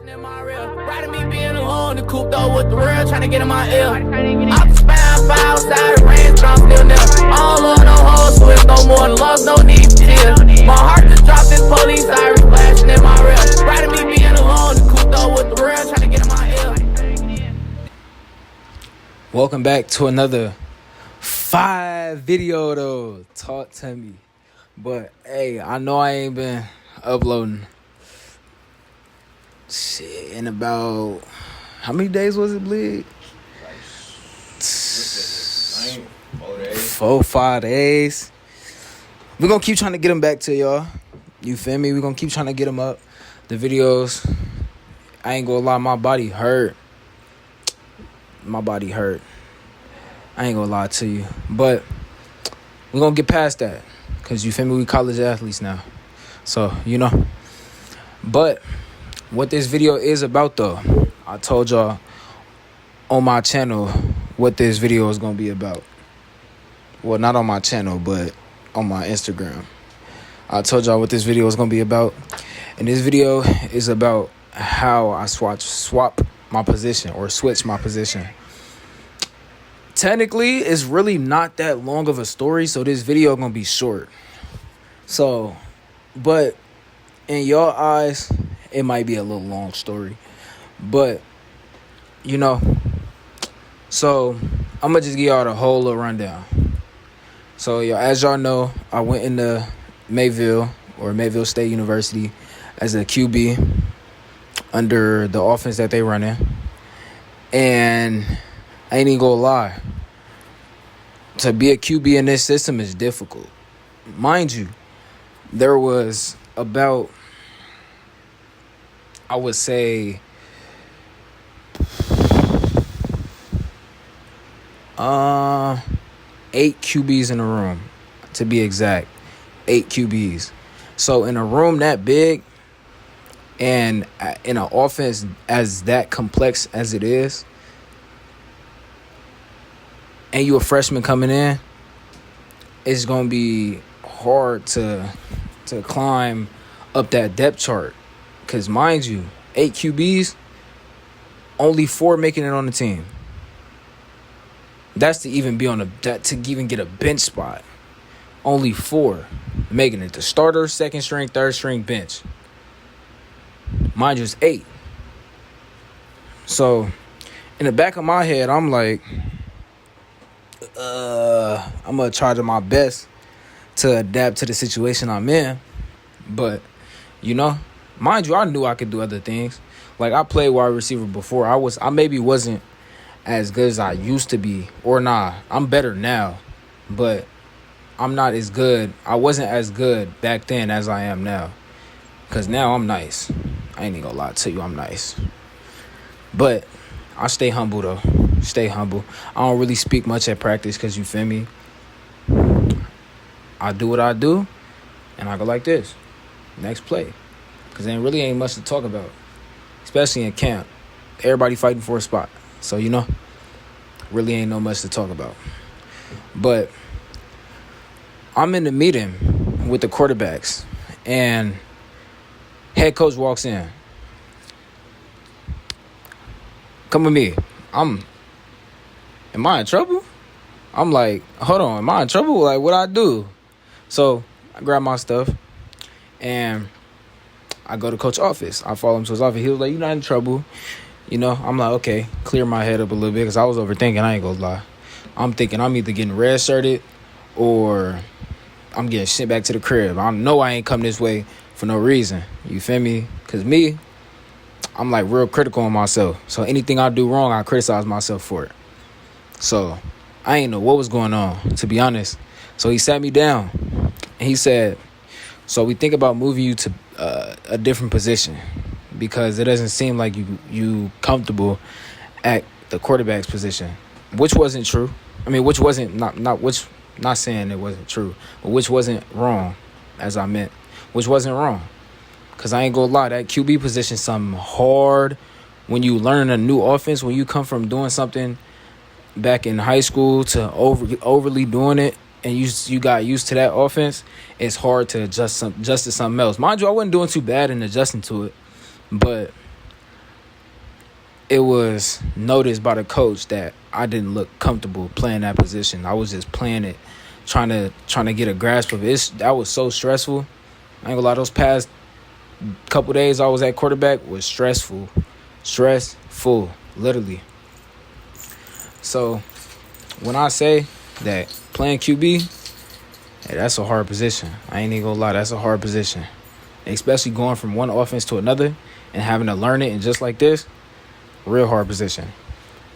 In my real, riding me being alone, the cooped up with the real, trying to get in my ear. I'm spine, five outside the range, but I'm still near. I don't love no hoes, so it's no more than love, no need for tears. My heart just dropped this police siren flashing in my real. Riding me being alone, the cooped up with the real, trying to get in my ear. Welcome back to another 5 video though. Talk to me. But hey, I know I ain't been uploading shit in about, how many days was it, Bleed? 4-5 days. We're gonna keep trying to get them back to y'all. You feel me? We're gonna keep trying to get them up. The videos, I ain't gonna lie, my body hurt. I ain't gonna lie to you. But we're gonna get past that. Cause you feel me, we college athletes now. So, you know. But what this video is about though, I told y'all on my channel what this video is gonna be about. Well, not on my channel, but on my Instagram. I told y'all what this video is gonna be about. And this video is about how I swap my position or switch my position. Technically, it's really not that long of a story, so this video gonna be short. So, but in your eyes, it might be a little long story. But, you know, so I'm gonna just give y'all the whole little rundown. So, as y'all know, I went into Mayville State University as a QB under the offense that they running. And I ain't even gonna lie. To be a QB in this system is difficult. Mind you, there was about, I would say, 8 QBs in a room, to be exact. 8 QBs. So in a room that big and in an offense as that complex as it is, and you a freshman coming in, it's going to be hard to climb up that depth chart. Because mind you, 8 QBs, only 4 making it on the team. That's to even be to even get a bench spot. Only 4 making it. The starter, second string, third string, bench. Mind you, it's 8. So, in the back of my head, I'm like, I'm going to try my best to adapt to the situation I'm in. But, you know, mind you, I knew I could do other things. Like, I played wide receiver before. I maybe wasn't as good as I used to be. Or nah, I'm better now. But I'm not as good. I wasn't as good back then as I am now. Because now I'm nice. I ain't even gonna lie to you, I'm nice. But I stay humble, though. Stay humble. I don't really speak much at practice because, you feel me, I do what I do, and I go like this. Next play. Because there really ain't much to talk about, especially in camp. Everybody fighting for a spot. So, you know, really ain't no much to talk about. But I'm in the meeting with the quarterbacks, and head coach walks in. Come with me. Am I in trouble? I'm like, hold on, am I in trouble? Like, what I do? So I grab my stuff, and I go to coach's office. I follow him to his office. He was like, you're not in trouble. You know, I'm like, okay, clear my head up a little bit because I was overthinking. I ain't gonna lie. I'm thinking I'm either getting red-shirted or I'm getting sent back to the crib. I know I ain't come this way for no reason. You feel me? Because me, I'm like real critical on myself. So anything I do wrong, I criticize myself for it. So I ain't know what was going on, to be honest. So he sat me down and he said, so we think about moving you to a different position because it doesn't seem like you comfortable at the quarterback's position, which wasn't true. I mean, which wasn't not saying it wasn't true, but which wasn't wrong, as I meant, which wasn't wrong. Because I ain't gonna lie, that QB position something hard when you learn a new offense, when you come from doing something back in high school to overly doing it, and you got used to that offense, it's hard to adjust to something else. Mind you, I wasn't doing too bad in adjusting to it, but it was noticed by the coach that I didn't look comfortable playing that position. I was just playing it, trying to get a grasp of it. That was so stressful. I ain't gonna lie, those past couple days I was at quarterback was stressful, literally. So when I say that playing QB, hey, that's a hard position. I ain't even gonna lie, that's a hard position. Especially going from one offense to another and having to learn it, and just like this, real hard position.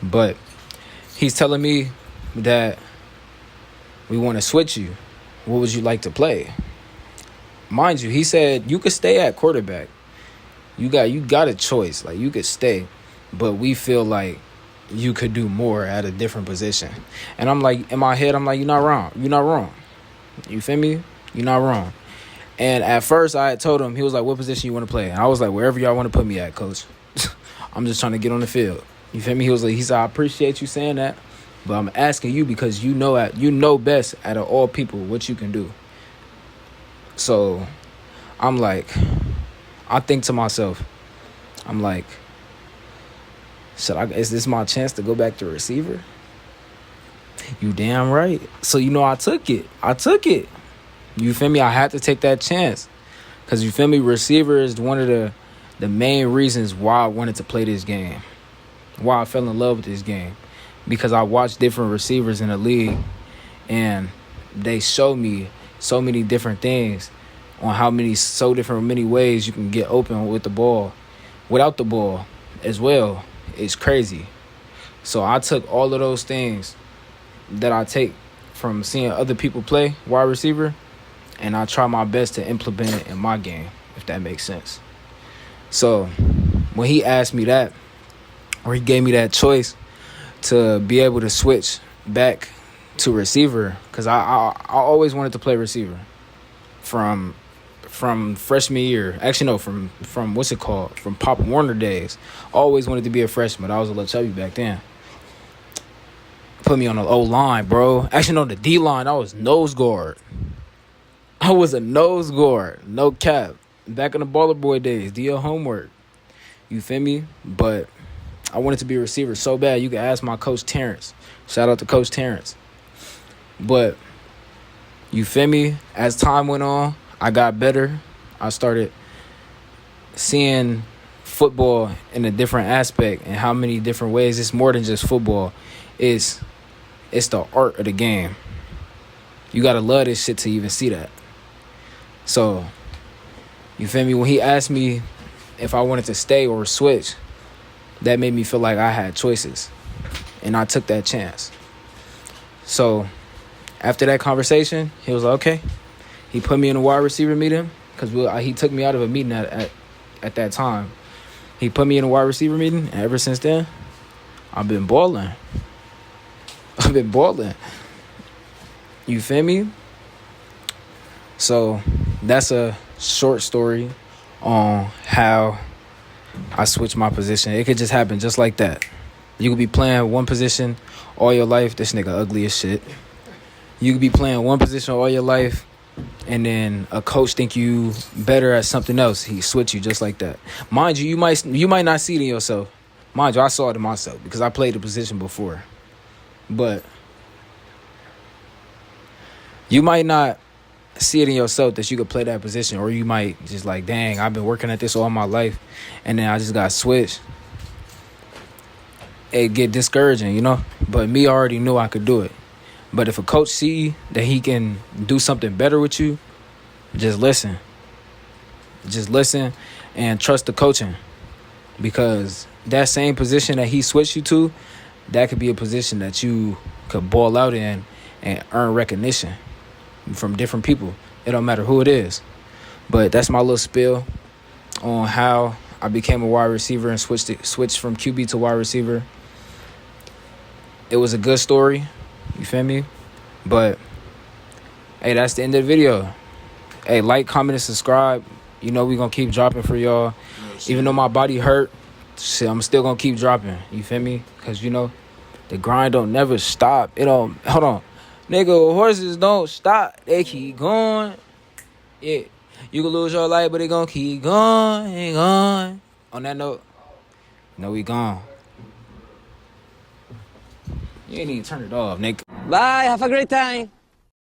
But he's telling me that we want to switch you. What would you like to play? Mind you, he said you could stay at quarterback. You got a choice. Like, you could stay, but we feel like you could do more at a different position. And I'm like, in my head, I'm like, you're not wrong. You're not wrong. You feel me? You're not wrong. And at first, I had told him, he was like, what position you want to play? And I was like, wherever y'all want to put me at, coach. I'm just trying to get on the field. You feel me? He said, I appreciate you saying that, but I'm asking you because you know best out of all people what you can do. So I'm like, I think to myself, I'm like, is this my chance to go back to receiver? You damn right. So, I took it. You feel me? I had to take that chance. Because, you feel me, receiver is one of the main reasons why I wanted to play this game. Why I fell in love with this game. Because I watched different receivers in the league, and they show me so many different things on many ways you can get open with the ball, without the ball as well. It's crazy. So I took all of those things that I take from seeing other people play wide receiver, and I try my best to implement it in my game, if that makes sense. So when he asked me that, or he gave me that choice to be able to switch back to receiver, because I always wanted to play receiver from freshman year. Actually, no, from what's it called? From Pop Warner days. Always wanted to be a freshman. I was a little chubby back then. Put me on the O-line, bro. Actually, no, the D-line. I was nose guard. I was a nose guard. No cap. Back in the Baller Boy days. Do your homework. You feel me? But I wanted to be a receiver so bad. You can ask my coach, Terrence. Shout out to Coach Terrence. But, you feel me? As time went on, I got better. I started seeing football in a different aspect and how many different ways. It's more than just football. It's the art of the game. You got to love this shit to even see that. So, you feel me? When he asked me if I wanted to stay or switch, that made me feel like I had choices. And I took that chance. So, after that conversation, he was like, okay. He put me in a wide receiver meeting because he took me out of a meeting at that time. He put me in a wide receiver meeting, and ever since then, I've been balling. You feel me? So that's a short story on how I switched my position. It could just happen just like that. You could be playing one position all your life. This nigga ugly as shit. You could be playing one position all your life, and then a coach think you better at something else. He switch you just like that. Mind you, you might not see it in yourself. Mind you, I saw it in myself because I played the position before. But you might not see it in yourself that you could play that position, or you might just like, dang, I've been working at this all my life, and then I just got switched. It get discouraging, But me, I already knew I could do it. But if a coach see that he can do something better with you, just listen. Just listen and trust the coaching. Because that same position that he switched you to, that could be a position that you could ball out in and earn recognition from different people. It don't matter who it is. But that's my little spiel on how I became a wide receiver and switched from QB to wide receiver. It was a good story. You feel me? But, hey, that's the end of the video. Hey, like, comment, and subscribe. We going to keep dropping for y'all. Even though my body hurt, shit, I'm still going to keep dropping. You feel me? Because, the grind don't never stop. Hold on. Nigga, horses don't stop. They keep going. Yeah. You can lose your life, but they going to keep going. On that note, we gone. You ain't even turn it off, Nick. Bye, have a great time.